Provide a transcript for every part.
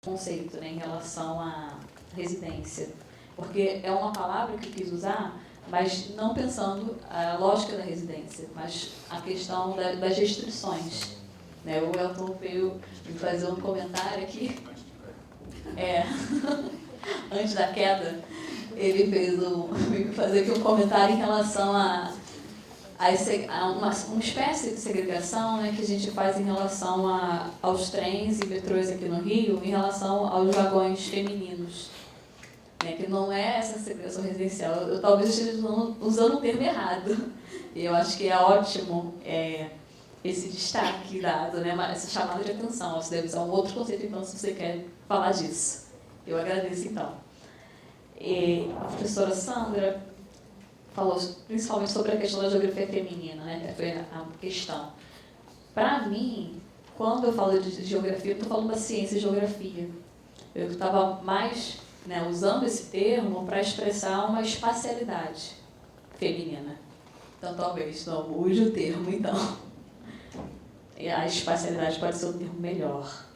conceito, né, em relação à residência, porque é uma palavra que eu quis usar, mas não pensando a lógica da residência, mas a questão das restrições. Né? O Elton veio me fazer um comentário aqui, antes da queda, ele veio me fazer aqui um comentário em relação a uma espécie de segregação, né, que a gente faz em relação aos trens e metrôs aqui no Rio, em relação aos vagões femininos, né, que não é essa segregação residencial. Eu talvez esteja usando o termo errado. E eu acho que é ótimo esse destaque dado, né, essa chamada de atenção. Isso deve ser um outro conceito, então, se você quer falar disso. Eu agradeço, então. E a professora Sandra falou principalmente sobre a questão da geografia feminina, né? Foi a questão. Para mim, quando eu falo de geografia, eu estou falando da ciência e geografia. Eu estava mais, né, usando esse termo para expressar uma espacialidade feminina. Então, talvez não use o termo, então. E a espacialidade pode ser um termo melhor.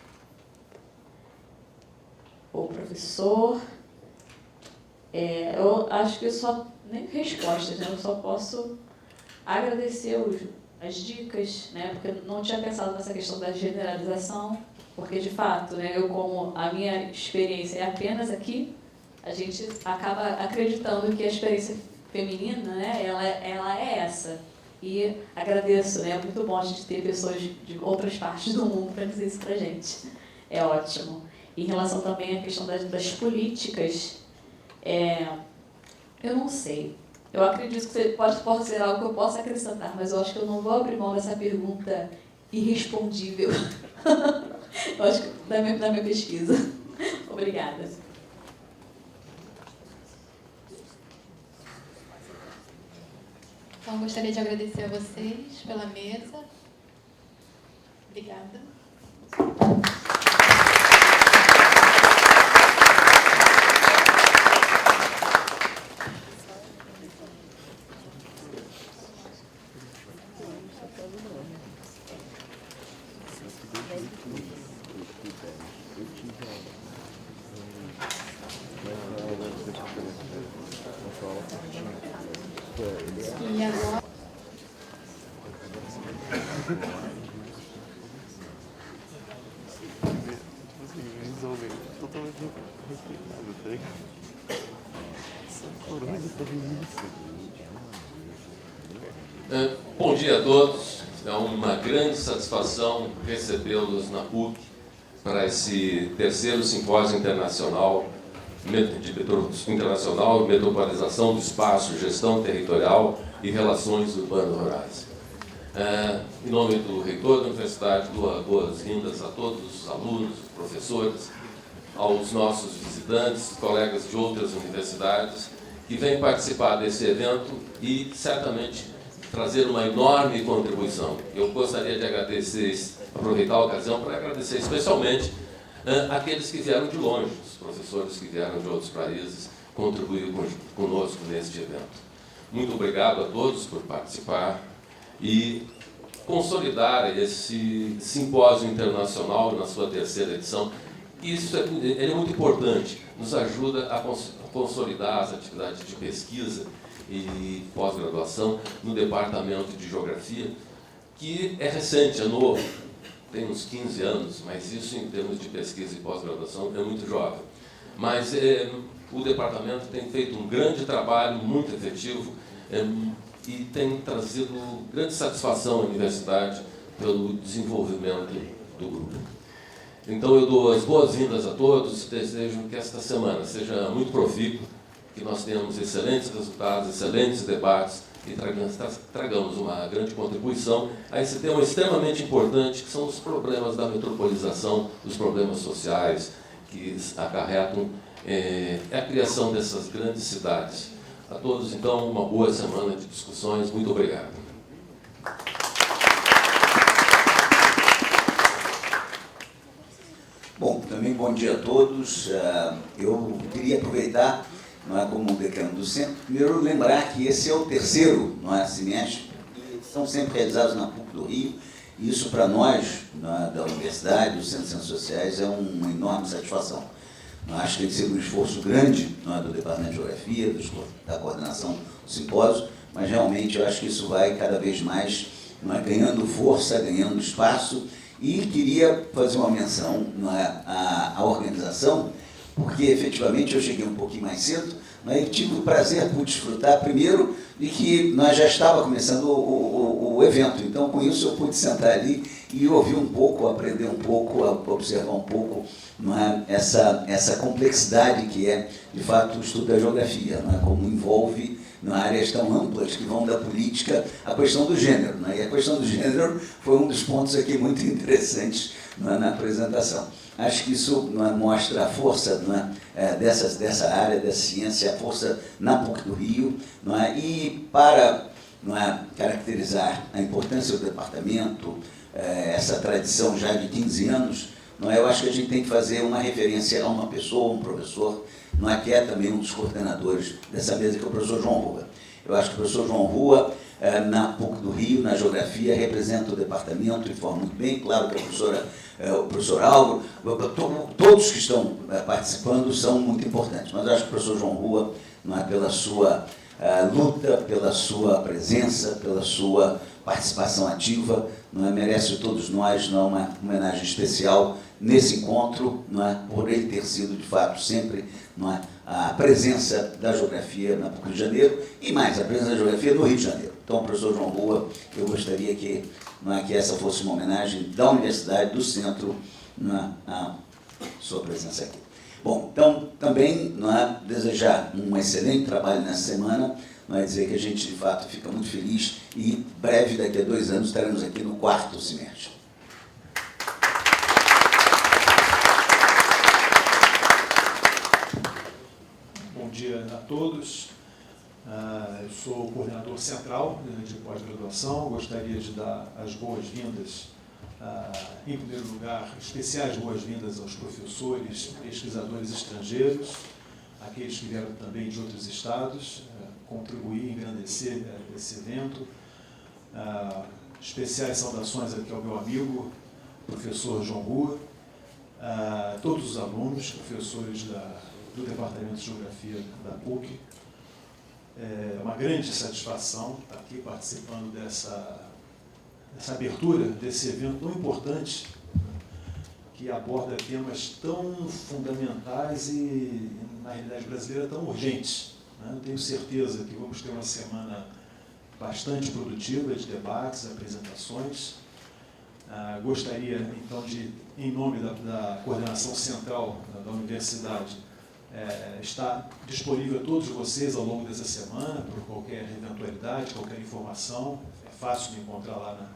O professor... eu acho que eu só... nem respostas, né? Eu só posso agradecer as dicas, né? Porque eu não tinha pensado nessa questão da generalização, porque, de fato, né, eu, como a minha experiência é apenas aqui, a gente acaba acreditando que a experiência feminina, né, ela é essa. E agradeço, né? É muito bom a gente ter pessoas de outras partes do mundo para dizer isso para a gente. É ótimo. Em relação também à questão das políticas, eu não sei. Eu acredito que pode ser algo que eu possa acrescentar, mas eu acho que eu não vou abrir mão dessa pergunta irrespondível. Eu acho que da minha pesquisa. Obrigada. Então, gostaria de agradecer a vocês pela mesa. Obrigada. E agora... resolver totalmente respeitável, tá ligado? Essa corona tá isso. Bom dia a todos. É uma grande satisfação recebê-los na PUC para esse terceiro simpósio internacional Metropolização do Espaço, Gestão Territorial e Relações Urbano-Rurais. Em nome do reitor da Universidade, dou boas-vindas a todos os alunos, professores, aos nossos visitantes, colegas de outras universidades que vêm participar desse evento e certamente trazer uma enorme contribuição. Eu gostaria de aproveitar a ocasião para agradecer especialmente aqueles que vieram de longe, os professores que vieram de outros países, contribuir conosco neste evento. Muito obrigado a todos por participar e consolidar esse simpósio internacional na sua terceira edição. Isso ele é muito importante, nos ajuda a consolidar as atividades de pesquisa e pós-graduação no Departamento de Geografia, que é recente, é novo, tem uns 15 anos, mas isso em termos de pesquisa e pós-graduação é muito jovem. Mas o departamento tem feito um grande trabalho, muito efetivo, e tem trazido grande satisfação à universidade pelo desenvolvimento do grupo. Então eu dou as boas-vindas a todos, desejo que esta semana seja muito profícua, que nós tenhamos excelentes resultados, excelentes debates e tragamos uma grande contribuição a esse tema extremamente importante, que são os problemas da metropolização, os problemas sociais que acarretam a criação dessas grandes cidades. A todos, então, uma boa semana de discussões. Muito obrigado. Bom, também bom dia a todos. Eu queria aproveitar, não é, como decano do centro, primeiro lembrar que esse é o terceiro, não é, semestre, que são sempre realizados na PUC do Rio, Isso, para nós, da universidade, do Centro de Ciências Sociais, é uma enorme satisfação. Eu acho que tem sido um esforço grande do Departamento de Geografia, da coordenação do simpósio, mas realmente eu acho que isso vai cada vez mais ganhando força, ganhando espaço, e queria fazer uma menção à organização, porque efetivamente eu cheguei um pouquinho mais cedo, e tive o prazer por desfrutar, primeiro, de que nós já estava começando o evento. Então, com isso, eu pude sentar ali e ouvir um pouco, aprender um pouco, observar um pouco essa complexidade que é, de fato, o estudo da geografia, como envolve áreas tão amplas que vão da política à questão do gênero. E a questão do gênero foi um dos pontos aqui muito interessantes na apresentação. Acho que isso mostra a força dessa área, dessa ciência, a força na PUC do Rio, e para caracterizar a importância do departamento, essa tradição já de 15 anos, eu acho que a gente tem que fazer uma referência a uma pessoa, um professor, que é também um dos coordenadores dessa mesa, que é o professor João Rua. Eu acho que o professor João Rua, na PUC do Rio, na geografia, representa o departamento de forma muito bem, claro que o professor Álvaro, todos que estão participando são muito importantes, mas eu acho que o professor João Rua, pela sua luta, pela sua presença, pela sua participação ativa, merece de todos nós uma homenagem especial nesse encontro, por ele ter sido, de fato, sempre a presença da geografia na PUC Rio de Janeiro, e mais, a presença da geografia no Rio de Janeiro. Então, professor João Rua, eu gostaria que essa fosse uma homenagem da universidade, do centro, à sua presença aqui. Bom, então, também desejar um excelente trabalho nessa semana, dizer que a gente, de fato, fica muito feliz e breve, daqui a 2 anos, estaremos aqui no 4º semestre. Bom dia a todos. Eu sou o coordenador central de pós-graduação. Gostaria de dar as boas-vindas, em primeiro lugar, especiais boas-vindas aos professores, pesquisadores estrangeiros, aqueles que vieram também de outros estados, contribuir, engrandecer esse evento. Especiais saudações aqui ao meu amigo, professor João Rua, todos os alunos, professores do Departamento de Geografia da PUC. É uma grande satisfação estar aqui participando dessa abertura desse evento tão importante, que aborda temas tão fundamentais e, na realidade brasileira, tão urgentes. Eu tenho certeza que vamos ter uma semana bastante produtiva de debates, apresentações. Gostaria, então, de, em nome da coordenação central da universidade, estar disponível a todos vocês ao longo dessa semana, por qualquer eventualidade, qualquer informação. É fácil me encontrar lá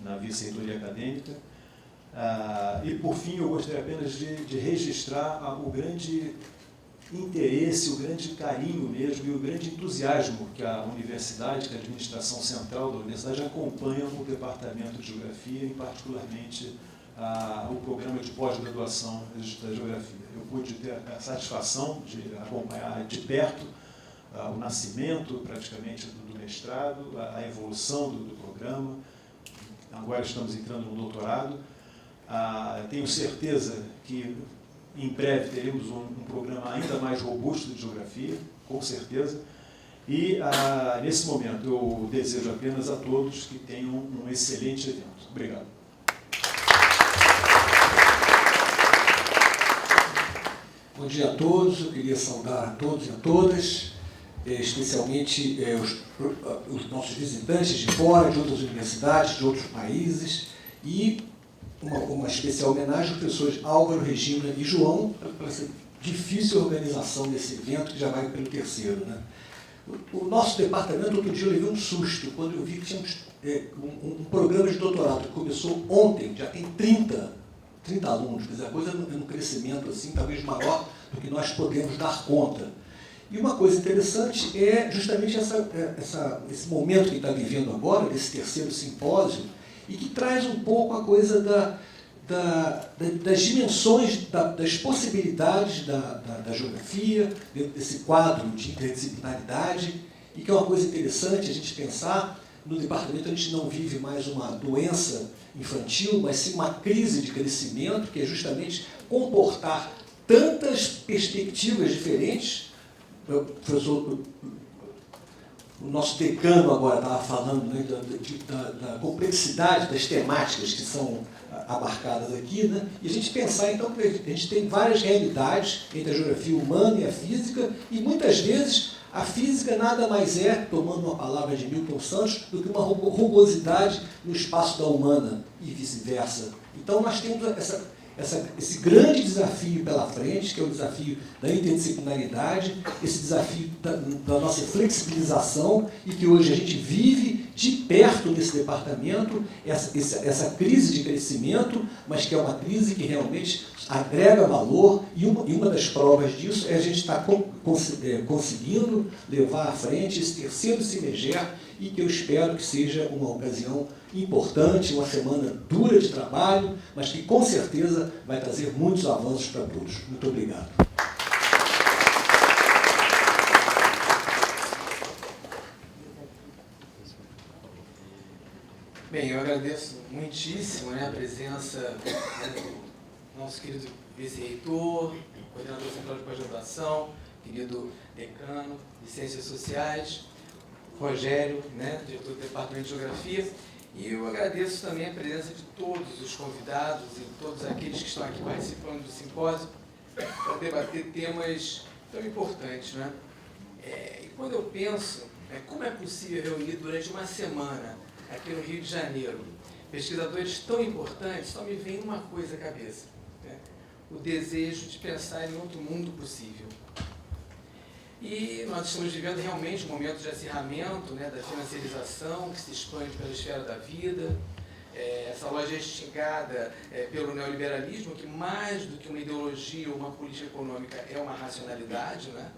na vice-reitoria acadêmica. E, por fim, eu gostaria apenas de registrar o grande interesse, o grande carinho mesmo e o grande entusiasmo que a universidade, que a administração central da universidade acompanha no departamento de geografia, e particularmente o programa de pós-graduação da geografia. Eu pude ter a satisfação de acompanhar de perto o nascimento, praticamente, do mestrado, a evolução do programa. Agora estamos entrando no doutorado. Tenho certeza que em breve teremos um programa ainda mais robusto de geografia, com certeza. E, nesse momento, eu desejo apenas a todos que tenham um excelente evento. Obrigado. Bom dia a todos. Eu queria saudar a todos e a todas, especialmente os nossos visitantes de fora, de outras universidades, de outros países, e uma especial homenagem aos professores Álvaro, Regina e João, para essa difícil organização desse evento, que já vai pelo 3º. O nosso departamento, outro dia, eu levei um susto quando eu vi que tínhamos um programa de doutorado que começou ontem, já tem 30 alunos, quer dizer, a coisa é num crescimento assim, talvez maior do que nós podemos dar conta. E uma coisa interessante é justamente esse momento que está vivendo agora, desse 3º simpósio, e que traz um pouco a coisa das dimensões, das possibilidades da geografia, dentro desse quadro de interdisciplinaridade, e que é uma coisa interessante a gente pensar no departamento a gente não vive mais uma doença infantil, mas sim uma crise de crescimento, que é justamente comportar tantas perspectivas diferentes. Professor, o nosso decano agora estava falando, né, da complexidade das temáticas que são abarcadas aqui, né? E a gente pensar, então, que a gente tem várias realidades entre a geografia humana e a física, e muitas vezes a física nada mais é, tomando uma palavra de Milton Santos, do que uma rugosidade no espaço da humana e vice-versa. Então nós temos esse grande desafio pela frente, que é o desafio da interdisciplinaridade, esse desafio da nossa flexibilização, e que hoje a gente vive de perto nesse departamento, essa crise de crescimento, mas que é uma crise que realmente agrega valor, e uma das provas disso é a gente estar conseguindo levar à frente esse terceiro CIMEGER, e que eu espero que seja uma ocasião importante, uma semana dura de trabalho, mas que com certeza vai trazer muitos avanços para todos. Muito obrigado. Bem, eu agradeço muitíssimo, né, a presença, né, do nosso querido vice-reitor, coordenador central de pós-graduação, querido decano de Ciências Sociais, Rogério, né, diretor do Departamento de Geografia, e eu agradeço também a presença de todos os convidados e todos aqueles que estão aqui participando do simpósio para debater temas tão importantes, né? E quando eu penso, como é possível reunir durante uma semana aqui no Rio de Janeiro pesquisadores tão importantes, só me vem uma coisa à cabeça, né? O desejo de pensar em outro mundo possível. E nós estamos vivendo realmente um momento de acirramento, né, da financiarização que se expande pela esfera da vida, essa loja instigada pelo neoliberalismo, que mais do que uma ideologia ou uma política econômica é uma racionalidade, né?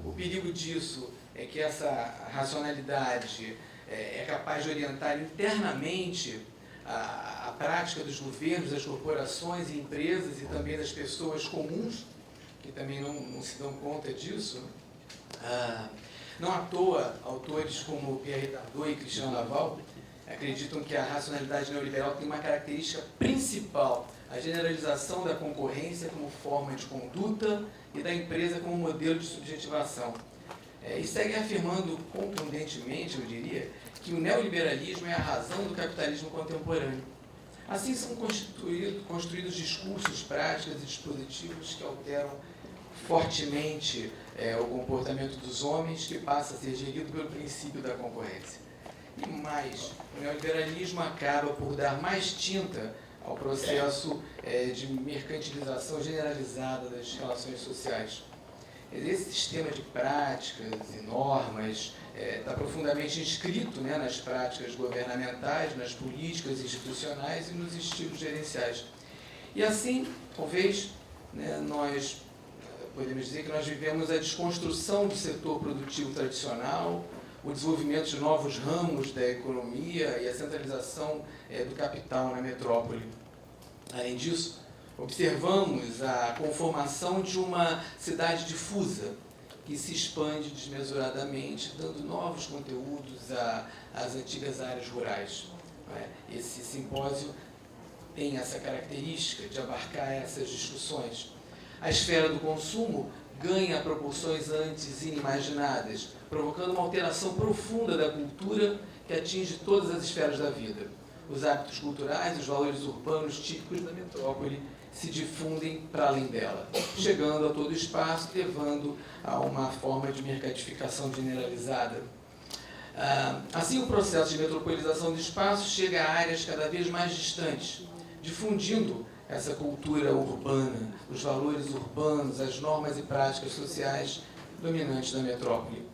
O perigo disso é que essa racionalidade é capaz de orientar internamente a prática dos governos, das corporações e empresas e também das pessoas comuns, que também não se dão conta disso. Não à toa, autores como Pierre Dardot e Christian Laval acreditam que a racionalidade neoliberal tem uma característica principal, a generalização da concorrência como forma de conduta e da empresa como modelo de subjetivação. E segue afirmando contundentemente, eu diria, que o neoliberalismo é a razão do capitalismo contemporâneo. Assim são construídos discursos, práticas e dispositivos que alteram fortemente o comportamento dos homens, que passa a ser gerido pelo princípio da concorrência. E mais, o neoliberalismo acaba por dar mais tinta ao processo de mercantilização generalizada das relações sociais. Esse sistema de práticas e normas está profundamente inscrito, né, nas práticas governamentais, nas políticas institucionais e nos estilos gerenciais. E assim, talvez, né, nós podemos dizer que nós vivemos a desconstrução do setor produtivo tradicional, o desenvolvimento de novos ramos da economia e a centralização do capital na metrópole. Além disso, observamos a conformação de uma cidade difusa, que se expande desmesuradamente, dando novos conteúdos às antigas áreas rurais. Esse simpósio tem essa característica de abarcar essas discussões. A esfera do consumo ganha proporções antes inimaginadas, provocando uma alteração profunda da cultura que atinge todas as esferas da vida. Os hábitos culturais e os valores urbanos típicos da metrópole se difundem para além dela, chegando a todo espaço, levando a uma forma de mercatificação generalizada. Assim, o processo de metropolização do espaço chega a áreas cada vez mais distantes, difundindo essa cultura urbana, os valores urbanos, as normas e práticas sociais dominantes da metrópole.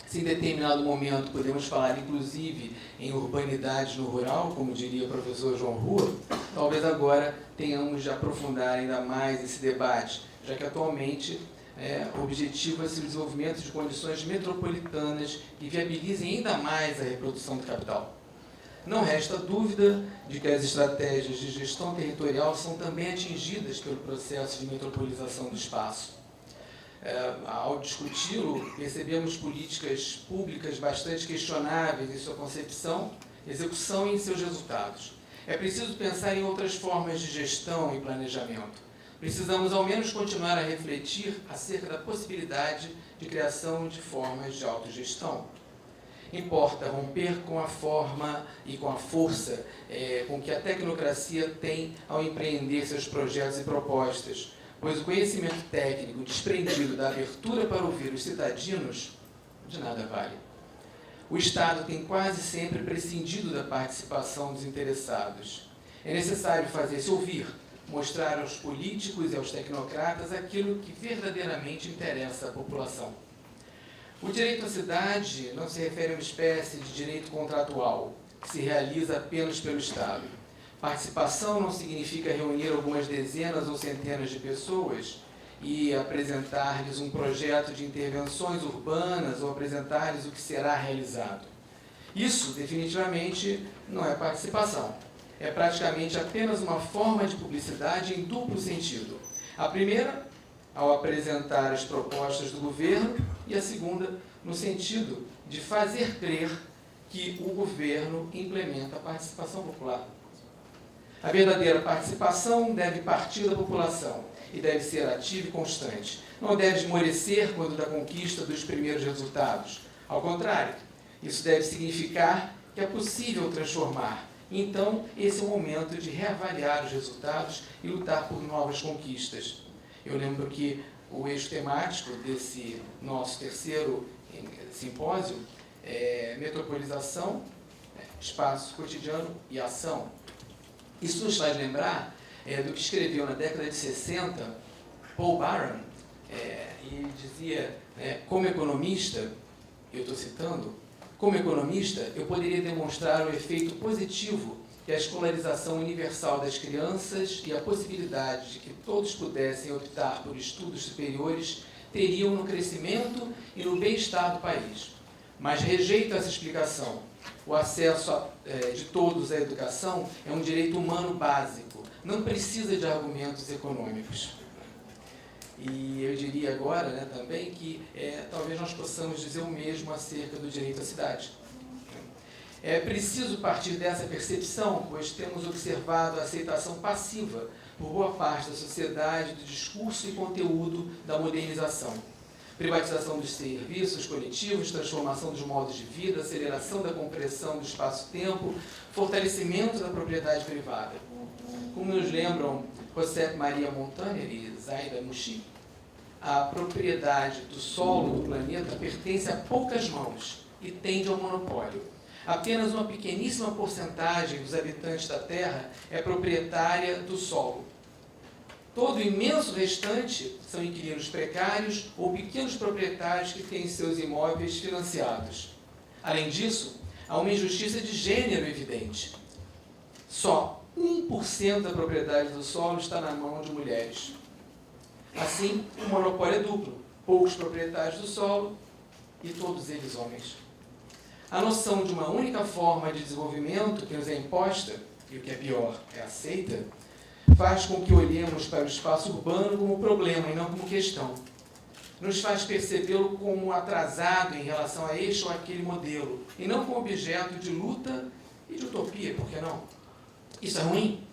Se em determinado momento podemos falar, inclusive, em urbanidade no rural, como diria o professor João Rua, talvez agora tenhamos de aprofundar ainda mais esse debate, já que atualmente objetiva-se o desenvolvimento de condições metropolitanas que viabilizem ainda mais a reprodução do capital. Não resta dúvida de que as estratégias de gestão territorial são também atingidas pelo processo de metropolização do espaço. ao discuti-lo, percebemos políticas públicas bastante questionáveis em sua concepção, execução e em seus resultados. É preciso pensar em outras formas de gestão e planejamento. Precisamos, ao menos, continuar a refletir acerca da possibilidade de criação de formas de autogestão. Importa romper com a forma e com a força com que a tecnocracia tem ao empreender seus projetos e propostas, pois o conhecimento técnico desprendido da abertura para ouvir os cidadãos de nada vale. O Estado tem quase sempre prescindido da participação dos interessados. É necessário fazer-se ouvir, mostrar aos políticos e aos tecnocratas aquilo que verdadeiramente interessa à população. O direito à cidade não se refere a uma espécie de direito contratual, que se realiza apenas pelo Estado. Participação não significa reunir algumas dezenas ou centenas de pessoas e apresentar-lhes um projeto de intervenções urbanas ou apresentar-lhes o que será realizado. Isso, definitivamente, não é participação. É praticamente apenas uma forma de publicidade em duplo sentido. A primeira, ao apresentar as propostas do governo, e a segunda, no sentido de fazer crer que o governo implementa a participação popular. A verdadeira participação deve partir da população e deve ser ativa e constante. Não deve esmorecer quando da conquista dos primeiros resultados. Ao contrário, isso deve significar que é possível transformar. Então, esse é o momento de reavaliar os resultados e lutar por novas conquistas. Eu lembro que o eixo temático desse nosso terceiro simpósio é metropolização, espaço cotidiano e ação. Isso nos faz lembrar do que escreveu na década de 60 Paul Baran, e ele dizia, como economista, eu estou citando, como economista, eu poderia demonstrar o efeito positivo que a escolarização universal das crianças e a possibilidade de que todos pudessem optar por estudos superiores teriam no crescimento e no bem-estar do país. Mas rejeito essa explicação. O acesso de todos à educação é um direito humano básico, não precisa de argumentos econômicos. E eu diria agora também que talvez nós possamos dizer o mesmo acerca do direito à cidade. É preciso partir dessa percepção, pois temos observado a aceitação passiva por boa parte da sociedade do discurso e conteúdo da modernização. Privatização dos serviços coletivos, transformação dos modos de vida, aceleração da compressão do espaço-tempo, fortalecimento da propriedade privada. Como nos lembram José Maria Montaner e Zaida Mushi, a propriedade do solo do planeta pertence a poucas mãos e tende ao monopólio. Apenas uma pequeníssima porcentagem dos habitantes da Terra é proprietária do solo. Todo o imenso restante são inquilinos precários ou pequenos proprietários que têm seus imóveis financiados. Além disso, há uma injustiça de gênero evidente. Só 1% da propriedade do solo está na mão de mulheres. Assim, o monopólio é duplo. Poucos proprietários do solo e todos eles homens. A noção de uma única forma de desenvolvimento que nos é imposta, e o que é pior, é aceita, faz com que olhemos para o espaço urbano como problema e não como questão. Nos faz percebê-lo como atrasado em relação a este ou aquele modelo, e não como objeto de luta e de utopia, por que não? Isso é ruim,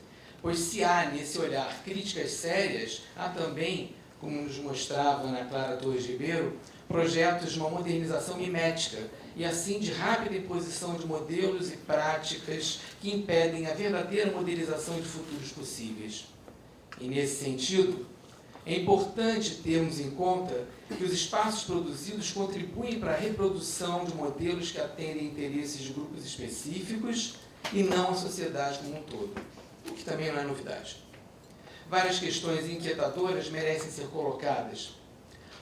pois se há nesse olhar críticas sérias, há também, como nos mostrava Ana Clara Torres Ribeiro, projetos de uma modernização mimética, e assim de rápida imposição de modelos e práticas que impedem a verdadeira modelização de futuros possíveis. E nesse sentido, é importante termos em conta que os espaços produzidos contribuem para a reprodução de modelos que atendem interesses de grupos específicos e não a sociedade como um todo, o que também não é novidade. Várias questões inquietadoras merecem ser colocadas.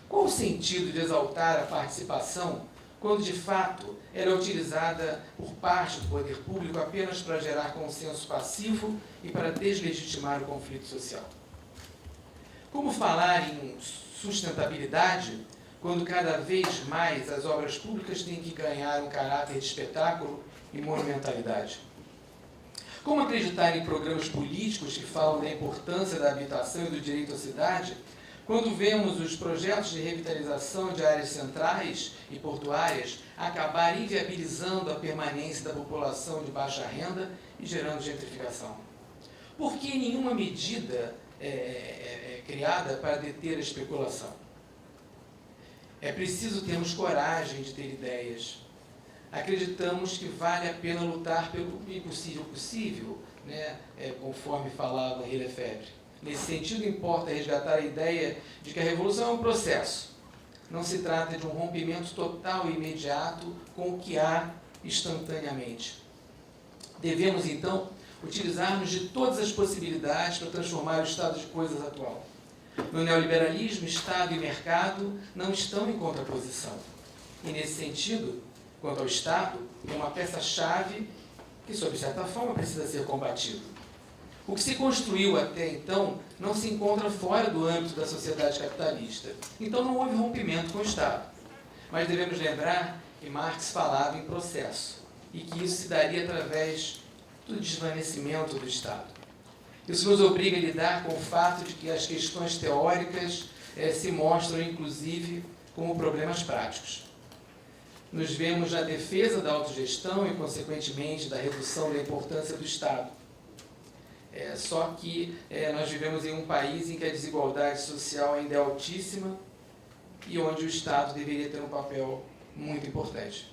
Qual o sentido de exaltar a participação quando, de fato, ela é utilizada por parte do poder público apenas para gerar consenso passivo e para deslegitimar o conflito social? Como falar em sustentabilidade quando cada vez mais as obras públicas têm que ganhar um caráter de espetáculo e monumentalidade? Como acreditar em programas políticos que falam da importância da habitação e do direito à cidade Quando vemos os projetos de revitalização de áreas centrais e portuárias acabar inviabilizando a permanência da população de baixa renda e gerando gentrificação? Por que nenhuma medida é criada para deter a especulação? É preciso termos coragem de ter ideias. Acreditamos que vale a pena lutar pelo impossível possível, né? Conforme falava Henri Lefebvre. Nesse sentido, importa resgatar a ideia de que a revolução é um processo. Não se trata de um rompimento total e imediato com o que há instantaneamente. Devemos, então, utilizarmos de todas as possibilidades para transformar o estado de coisas atual. No neoliberalismo, Estado e mercado não estão em contraposição. E, nesse sentido, quanto ao Estado, é uma peça-chave que, sob certa forma, precisa ser combatido. O que se construiu até então não se encontra fora do âmbito da sociedade capitalista. Então não houve rompimento com o Estado. Mas devemos lembrar que Marx falava em processo e que isso se daria através do desvanecimento do Estado. Isso nos obriga a lidar com o fato de que as questões teóricas se mostram, inclusive, como problemas práticos. Nos vemos na defesa da autogestão e, consequentemente, da redução da importância do Estado. Só que nós vivemos em um país em que a desigualdade social ainda é altíssima e onde o Estado deveria ter um papel muito importante.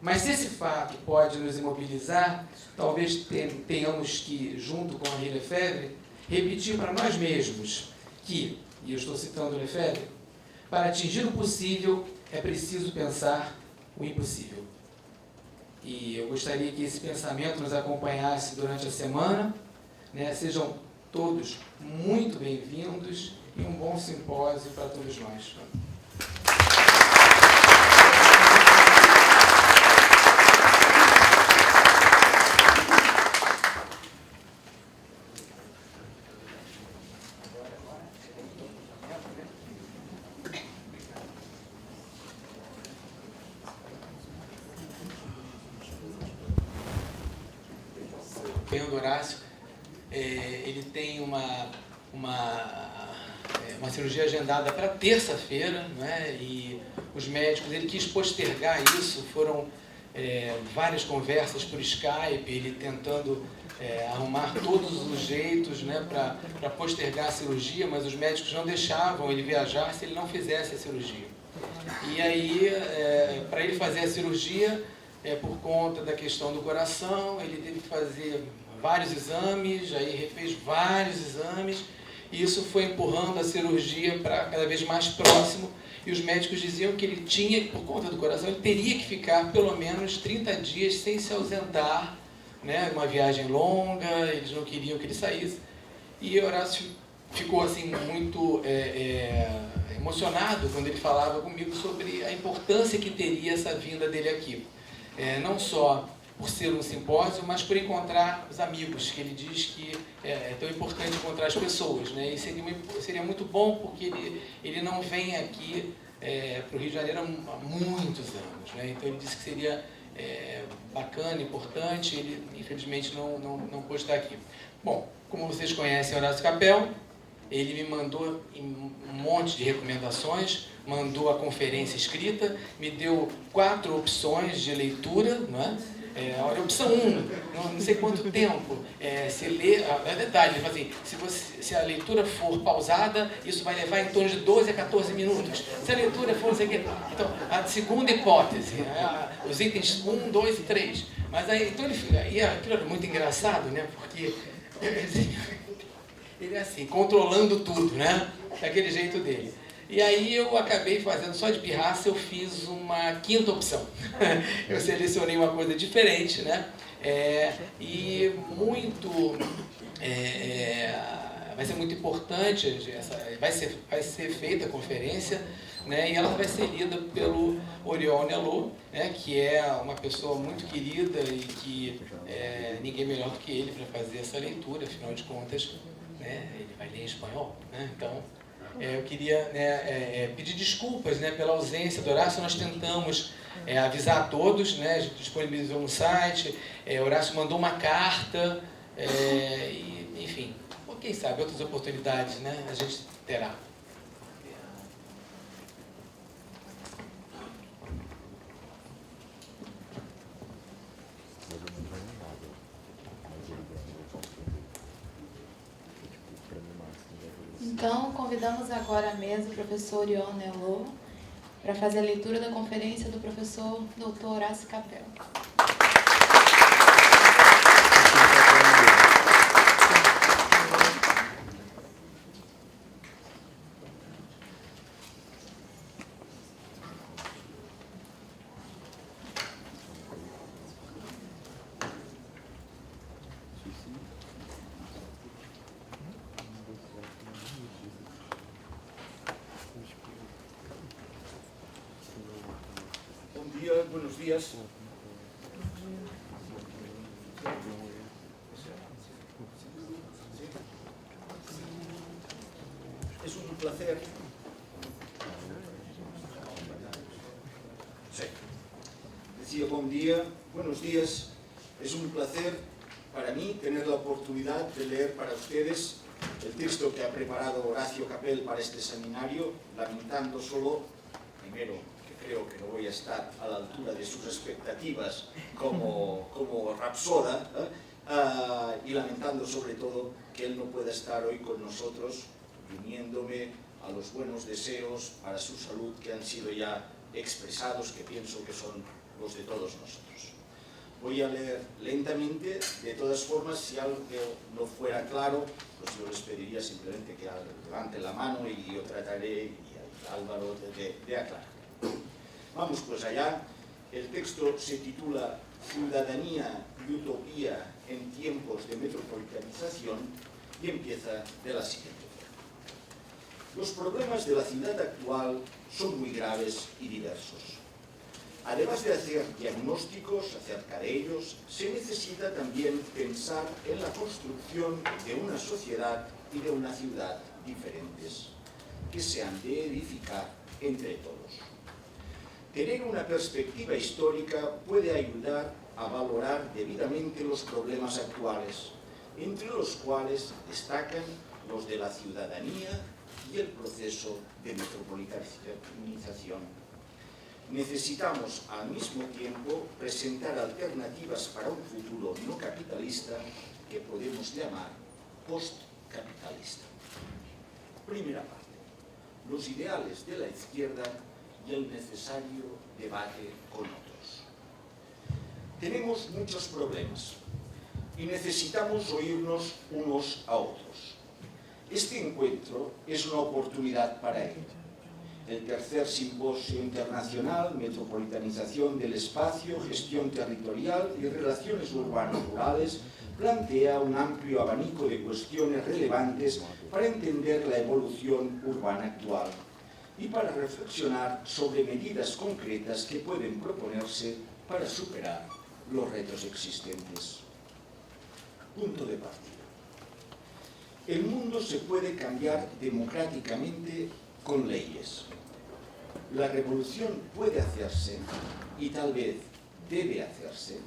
Mas se esse fato pode nos imobilizar, talvez tenhamos que, junto com Henri Lefebvre, repetir para nós mesmos que, e eu estou citando Lefebvre, para atingir o possível é preciso pensar o impossível. E eu gostaria que esse pensamento nos acompanhasse durante a semana. Sejam todos muito bem-vindos e um bom simpósio para todos nós. Bem-vindo, Horácio. Ele tem uma cirurgia agendada para terça-feira, né? E os médicos, ele quis postergar isso, foram várias conversas por Skype, ele tentando arrumar todos os jeitos, né, para postergar a cirurgia, mas os médicos não deixavam ele viajar se ele não fizesse a cirurgia. E aí, para ele fazer a cirurgia, por conta da questão do coração, ele teve que fazer vários exames, aí refez vários exames, e isso foi empurrando a cirurgia para cada vez mais próximo, e os médicos diziam que ele tinha, por conta do coração, ele teria que ficar pelo menos 30 dias sem se ausentar, né, uma viagem longa, eles não queriam que ele saísse. E Horácio ficou assim muito emocionado quando ele falava comigo sobre a importância que teria essa vinda dele aqui. Não só por ser um simpósio, mas por encontrar os amigos, que ele diz que é tão importante encontrar as pessoas, né? E seria muito bom porque ele não vem aqui para o Rio de Janeiro há muitos anos, né? Então ele disse que seria bacana, importante, ele infelizmente não pôde estar aqui. Bom, como vocês conhecem Horácio Capel, ele me mandou um monte de recomendações, mandou a conferência escrita, me deu 4 opções de leitura, não é? Olha, opção 1, não sei quanto tempo, se lê, detalhe, assim, se a leitura for pausada, isso vai levar em torno de 12 a 14 minutos. Se a leitura for, não sei o quê. Então, a segunda hipótese, os itens 1, 2 e 3. Mas aí, então aquilo era muito engraçado, né? Porque ele é assim, controlando tudo, né? Daquele jeito dele. E aí eu acabei fazendo, só de pirraça, eu fiz uma 5ª opção. Eu selecionei uma coisa diferente, né? E muito... vai ser muito importante, vai ser feita a conferência, né? E ela vai ser lida pelo Oriol Nelô, né? Que é uma pessoa muito querida e que ninguém melhor do que ele para fazer essa leitura, afinal de contas, né? Ele vai ler em espanhol, né? Então... eu queria pedir desculpas, né, pela ausência do Horácio. Nós tentamos avisar a todos, né, a gente disponibilizou no site, Horácio mandou uma carta, e, enfim, quem sabe outras oportunidades, né, a gente terá. convidamos agora à mesa o professor Ion Nello para fazer a leitura da conferência do professor Dr. Horácio Capel. Buenos días. Es un placer. Sí. Decía buen día, buenos días. Es un placer para mí tener la oportunidad de leer para ustedes el texto que ha preparado Horacio Capel para este seminario, lamentando solo, primero, creo que no voy a estar a la altura de sus expectativas como rapsoda, y lamentando sobre todo que él no pueda estar hoy con nosotros, uniéndome a los buenos deseos para su salud que han sido ya expresados, que pienso que son los de todos nosotros. Voy a leer lentamente, de todas formas, si algo no fuera claro, pues yo les pediría simplemente que levanten la mano y yo trataré, y Álvaro, de aclarar. Vamos pues allá. El texto se titula Ciudadanía y Utopía en tiempos de metropolitanización y empieza de la siguiente forma. Los problemas de la ciudad actual son muy graves y diversos. Además de hacer diagnósticos acerca de ellos, se necesita también pensar en la construcción de una sociedad y de una ciudad diferentes, que se han de edificar entre todos. Tener una perspectiva histórica puede ayudar a valorar debidamente los problemas actuales, entre los cuales destacan los de la ciudadanía y el proceso de metropolitanización. Necesitamos al mismo tiempo presentar alternativas para un futuro no capitalista que podemos llamar postcapitalista. Primera parte. Los ideales de la izquierda y el necesario debate con otros. Tenemos muchos problemas y necesitamos oírnos unos a otros. Este encuentro es una oportunidad para ello. El tercer simposio internacional, Metropolitanización del Espacio, Gestión Territorial y Relaciones Urbanos-Rurales, plantea un amplio abanico de cuestiones relevantes para entender la evolución urbana actual y para reflexionar sobre medidas concretas que pueden proponerse para superar los retos existentes. Punto de partida. El mundo se puede cambiar democráticamente con leyes. La revolución puede hacerse, y tal vez debe hacerse,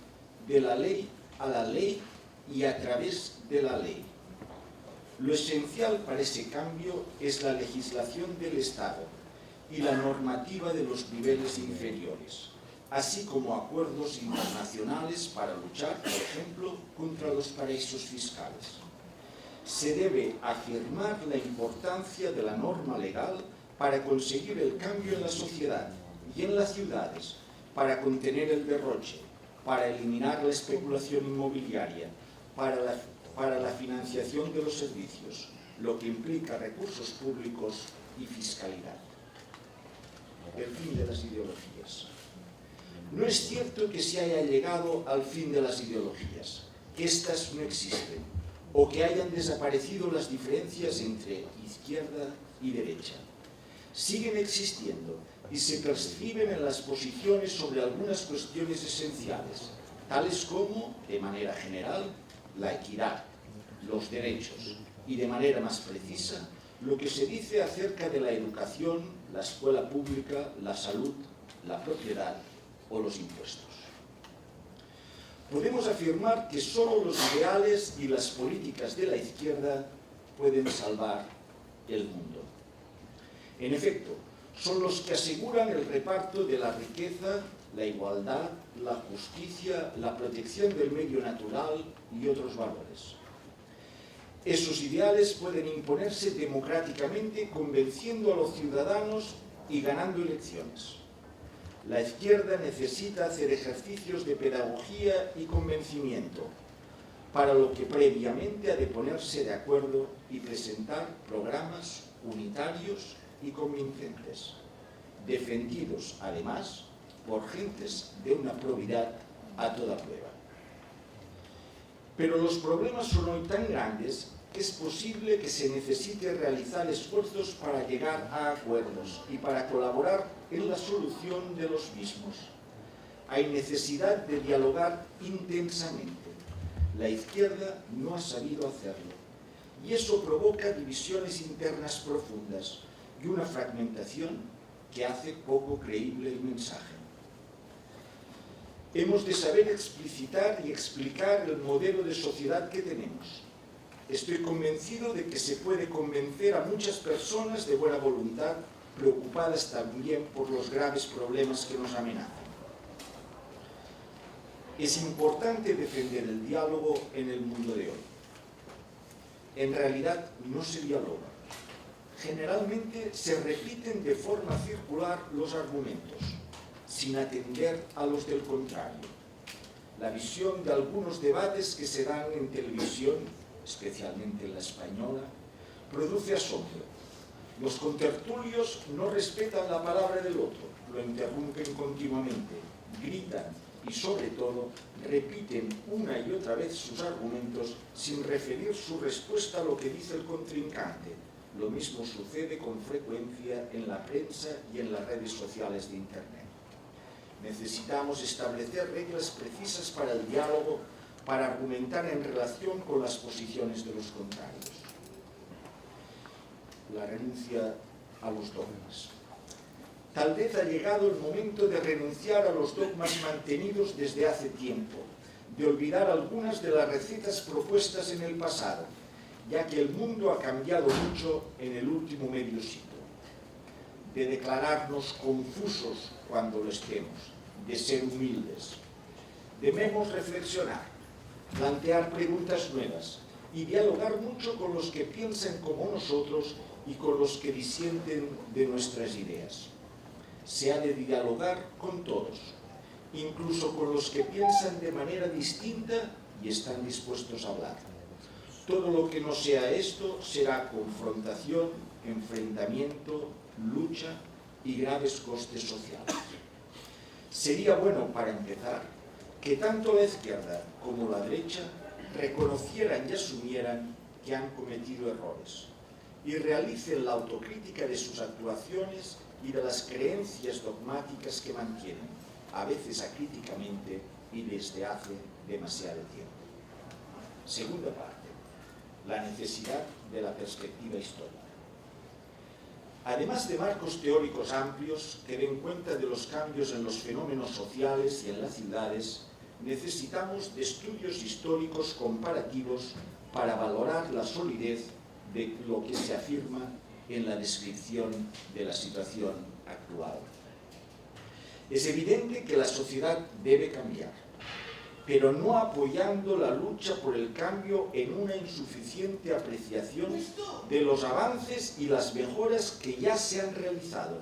de la ley a la ley y a través de la ley. Lo esencial para ese cambio es la legislación del Estado y la normativa de los niveles inferiores, así como acuerdos internacionales para luchar, por ejemplo, contra los paraísos fiscales. Se debe afirmar la importancia de la norma legal para conseguir el cambio en la sociedad y en las ciudades, para contener el derroche, para eliminar la especulación inmobiliaria, para la financiación de los servicios, lo que implica recursos públicos y fiscalidad. El fin de las ideologías. No es cierto que se haya llegado al fin de las ideologías, que éstas no existen, o que hayan desaparecido las diferencias entre izquierda y derecha. Siguen existiendo y se perciben en las posiciones sobre algunas cuestiones esenciales, tales como, de manera general, la equidad, los derechos y, de manera más precisa, lo que se dice acerca de la educación, la escuela pública, la salud, la propiedad o los impuestos. Podemos afirmar que solo los ideales y las políticas de la izquierda pueden salvar el mundo. En efecto, son los que aseguran el reparto de la riqueza, la igualdad, la justicia, la protección del medio natural y otros valores. Esos ideales pueden imponerse democráticamente convenciendo a los ciudadanos y ganando elecciones. La izquierda necesita hacer ejercicios de pedagogía y convencimiento, para lo que previamente ha de ponerse de acuerdo y presentar programas unitarios y convincentes, defendidos además por gentes de una probidad a toda prueba. Pero los problemas son hoy tan grandes que es posible que se necesite realizar esfuerzos para llegar a acuerdos y para colaborar en la solución de los mismos. Hay necesidad de dialogar intensamente. La izquierda no ha sabido hacerlo, y eso provoca divisiones internas profundas y una fragmentación que hace poco creíble el mensaje. Hemos de saber explicitar y explicar el modelo de sociedad que tenemos. Estoy convencido de que se puede convencer a muchas personas de buena voluntad, preocupadas también por los graves problemas que nos amenazan. Es importante defender el diálogo en el mundo de hoy. En realidad no se dialoga. Generalmente se repiten de forma circular los argumentos, sin atender a los del contrario. La visión de algunos debates que se dan en televisión, especialmente en la española, produce asombro. Los contertulios no respetan la palabra del otro, lo interrumpen continuamente, gritan y, sobre todo, repiten una y otra vez sus argumentos sin referir su respuesta a lo que dice el contrincante. Lo mismo sucede con frecuencia en la prensa y en las redes sociales de Internet. Necesitamos establecer reglas precisas para el diálogo, para argumentar en relación con las posiciones de los contrarios. La renuncia a los dogmas. Tal vez ha llegado el momento de renunciar a los dogmas mantenidos desde hace tiempo, de olvidar algunas de las recetas propuestas en el pasado, ya que el mundo ha cambiado mucho en el último medio siglo. De declararnos confusos cuando lo estemos, de ser humildes. Debemos reflexionar, plantear preguntas nuevas y dialogar mucho con los que piensan como nosotros y con los que disienten de nuestras ideas. Se ha de dialogar con todos, incluso con los que piensan de manera distinta y están dispuestos a hablar. Todo lo que no sea esto será confrontación, enfrentamiento, lucha y graves costes sociales. Sería bueno, para empezar, que tanto la izquierda como la derecha reconocieran y asumieran que han cometido errores y realicen la autocrítica de sus actuaciones y de las creencias dogmáticas que mantienen, a veces acríticamente y desde hace demasiado tiempo. Segunda parte, la necesidad de la perspectiva histórica. Además de marcos teóricos amplios que den cuenta de los cambios en los fenómenos sociales y en las ciudades, necesitamos de estudios históricos comparativos para valorar la solidez de lo que se afirma en la descripción de la situación actual. Es evidente que la sociedad debe cambiar, pero no apoyando la lucha por el cambio en una insuficiente apreciación de los avances y las mejoras que ya se han realizado.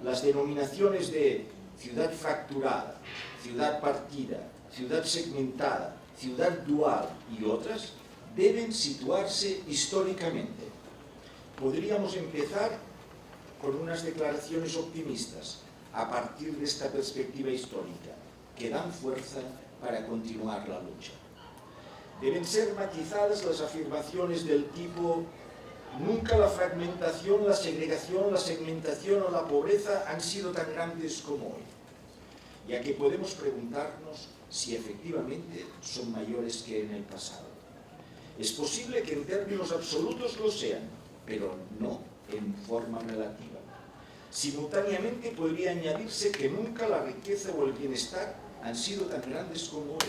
Las denominaciones de ciudad fracturada, ciudad partida, ciudad segmentada, ciudad dual y otras deben situarse históricamente. Podríamos empezar con unas declaraciones optimistas a partir de esta perspectiva histórica, que dan fuerza para continuar la lucha. Deben ser matizadas las afirmaciones del tipo: nunca la fragmentación, la segregación, la segmentación o la pobreza han sido tan grandes como hoy, ya que podemos preguntarnos si efectivamente son mayores que en el pasado. Es posible que en términos absolutos lo sean, pero no en forma relativa. Simultáneamente podría añadirse que nunca la riqueza o el bienestar han sido tan grandes como hoy,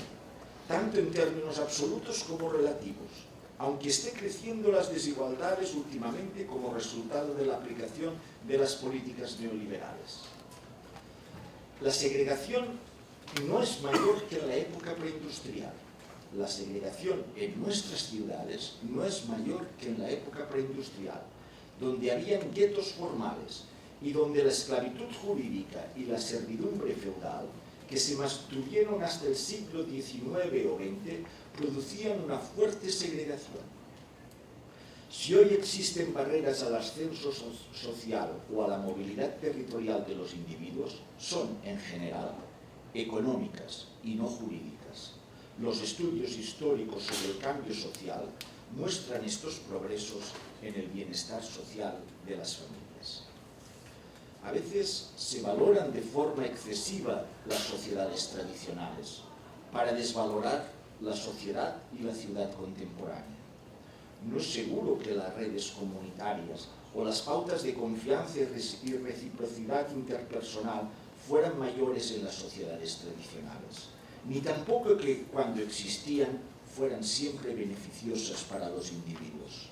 tanto en términos absolutos como relativos, aunque esté creciendo las desigualdades últimamente como resultado de la aplicación de las políticas neoliberales. La segregación no es mayor que en la época preindustrial, la segregación en nuestras ciudades no es mayor que en la época preindustrial, donde habían guetos formales y donde la esclavitud jurídica y la servidumbre feudal, que se mantuvieron hasta el siglo XIX o XX, producían una fuerte segregación. Si hoy existen barreras al ascenso social o a la movilidad territorial de los individuos, son, en general, económicas y no jurídicas. Los estudios históricos sobre el cambio social muestran estos progresos en el bienestar social de las familias. A veces se valoran de forma excesiva las sociedades tradicionales para desvalorar la sociedad y la ciudad contemporánea. No es seguro que las redes comunitarias o las pautas de confianza y reciprocidad interpersonal fueran mayores en las sociedades tradicionales, ni tampoco que cuando existían fueran siempre beneficiosas para los individuos.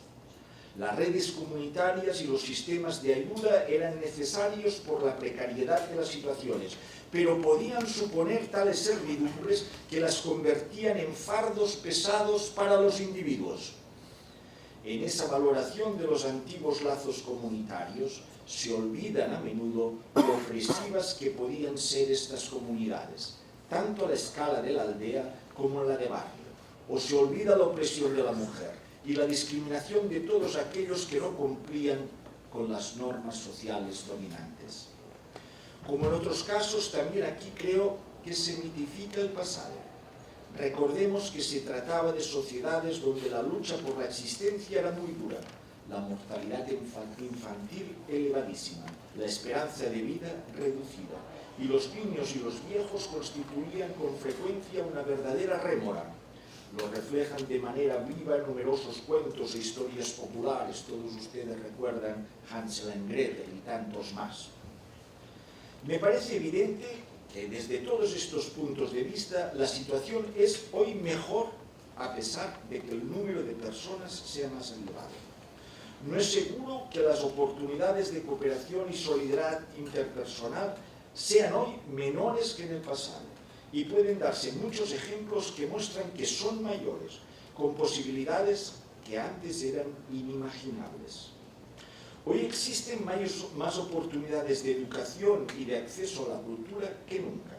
Las redes comunitarias y los sistemas de ayuda eran necesarios por la precariedad de las situaciones, pero podían suponer tales servidumbres que las convertían en fardos pesados para los individuos. En esa valoración de los antiguos lazos comunitarios se olvidan a menudo lo opresivas que podían ser estas comunidades, tanto a la escala de la aldea como a la de barrio, o se olvida la opresión de la mujer y la discriminación de todos aquellos que no cumplían con las normas sociales dominantes. Como en otros casos, también aquí creo que se mitifica el pasado. Recordemos que se trataba de sociedades donde la lucha por la existencia era muy dura, la mortalidad infantil elevadísima, la esperanza de vida reducida, y los niños y los viejos constituían con frecuencia una verdadera rémora. Lo reflejan de manera viva en numerosos cuentos e historias populares. Todos ustedes recuerdan Hansel y Gretel y tantos más. Me parece evidente que desde todos estos puntos de vista la situación es hoy mejor a pesar de que el número de personas sea más elevado. No es seguro que las oportunidades de cooperación y solidaridad interpersonal sean hoy menores que en el pasado. Y pueden darse muchos ejemplos que muestran que son mayores, con posibilidades que antes eran inimaginables. Hoy existen más oportunidades de educación y de acceso a la cultura que nunca.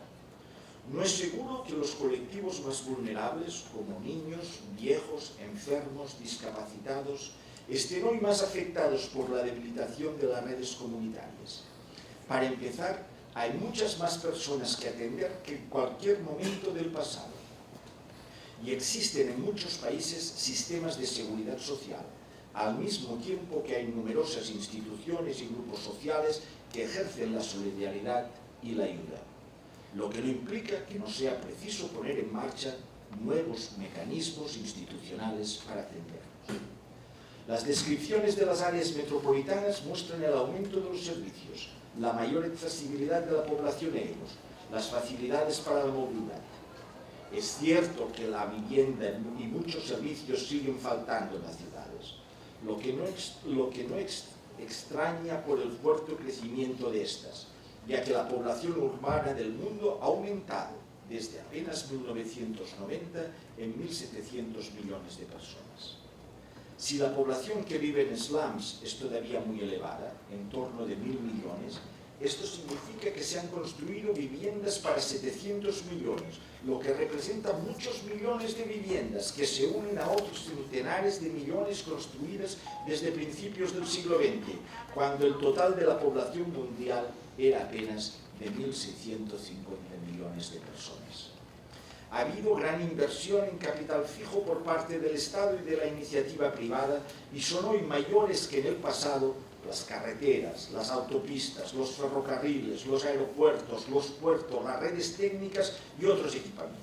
No es seguro que los colectivos más vulnerables, como niños, viejos, enfermos, discapacitados, estén hoy más afectados por la debilitación de las redes comunitarias. Para empezar, hay muchas más personas que atender que en cualquier momento del pasado. Y existen en muchos países sistemas de seguridad social, al mismo tiempo que hay numerosas instituciones y grupos sociales que ejercen la solidaridad y la ayuda, lo que no implica que no sea preciso poner en marcha nuevos mecanismos institucionales para atenderlos. Las descripciones de las áreas metropolitanas muestran el aumento de los servicios, la mayor accesibilidad de la población a ellos, las facilidades para la movilidad. Es cierto que la vivienda y muchos servicios siguen faltando en las ciudades, lo que no extraña por el fuerte crecimiento de estas, ya que la población urbana del mundo ha aumentado desde apenas 1990 en 1.700 millones de personas. Si la población que vive en slums es todavía muy elevada, en torno de 1.000 millones, esto significa que se han construido viviendas para 700 millones, lo que representa muchos millones de viviendas que se unen a otros centenares de millones construidas desde principios del siglo XX, cuando el total de la población mundial era apenas de 1.650 millones de personas. Ha habido gran inversión en capital fijo por parte del Estado y de la iniciativa privada y son hoy mayores que en el pasado las carreteras, las autopistas, los ferrocarriles, los aeropuertos, los puertos, las redes técnicas y otros equipamientos.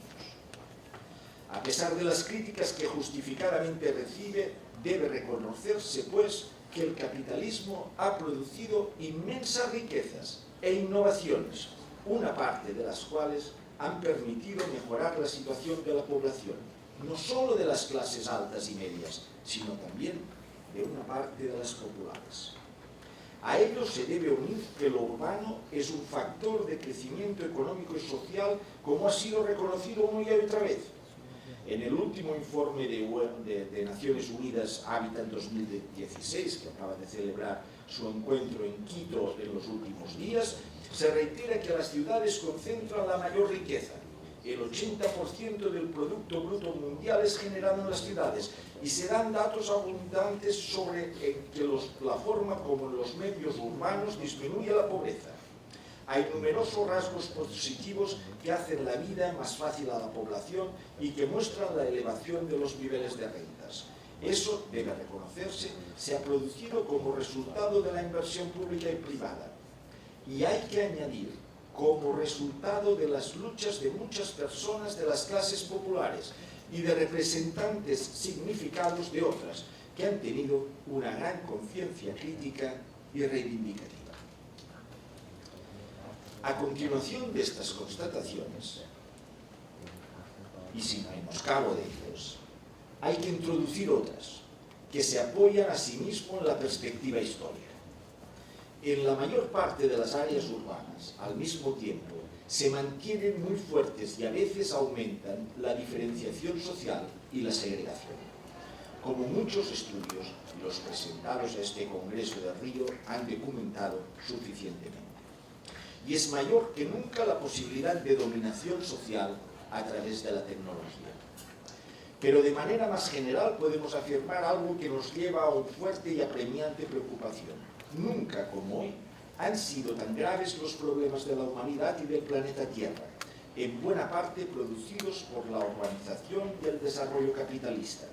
A pesar de las críticas que justificadamente recibe, debe reconocerse, pues, que el capitalismo ha producido inmensas riquezas e innovaciones, una parte de las cuales han permitido mejorar la situación de la población, no solo de las clases altas y medias, sino también de una parte de las populares. A ello se debe unir que lo urbano es un factor de crecimiento económico y social, como ha sido reconocido una y otra vez. En el último informe de Naciones Unidas, Hábitat 2016, que acaba de celebrar su encuentro en Quito en los últimos días, se reitera que las ciudades concentran la mayor riqueza. El 80% del Producto Bruto Mundial es generado en las ciudades y se dan datos abundantes sobre la forma como en los medios urbanos disminuye la pobreza. Hay numerosos rasgos positivos que hacen la vida más fácil a la población y que muestran la elevación de los niveles de rentas. Eso, debe reconocerse, se ha producido como resultado de la inversión pública y privada. Y hay que añadir, como resultado de las luchas de muchas personas de las clases populares y de representantes significados de otras, que han tenido una gran conciencia crítica y reivindicativa. A continuación de estas constataciones, y sin menoscabo de ellos, hay que introducir otras, que se apoyan a sí mismo en la perspectiva histórica. En la mayor parte de las áreas urbanas, al mismo tiempo, se mantienen muy fuertes y a veces aumentan la diferenciación social y la segregación, como muchos estudios, los presentados a este Congreso de Río, han documentado suficientemente. Y es mayor que nunca la posibilidad de dominación social a través de la tecnología. Pero de manera más general podemos afirmar algo que nos lleva a una fuerte y apremiante preocupación. Nunca como hoy han sido tan graves los problemas de la humanidad y del planeta Tierra, en buena parte producidos por la urbanización y el desarrollo capitalista.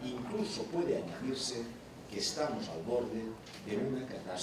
Incluso puede añadirse que estamos al borde de una catástrofe.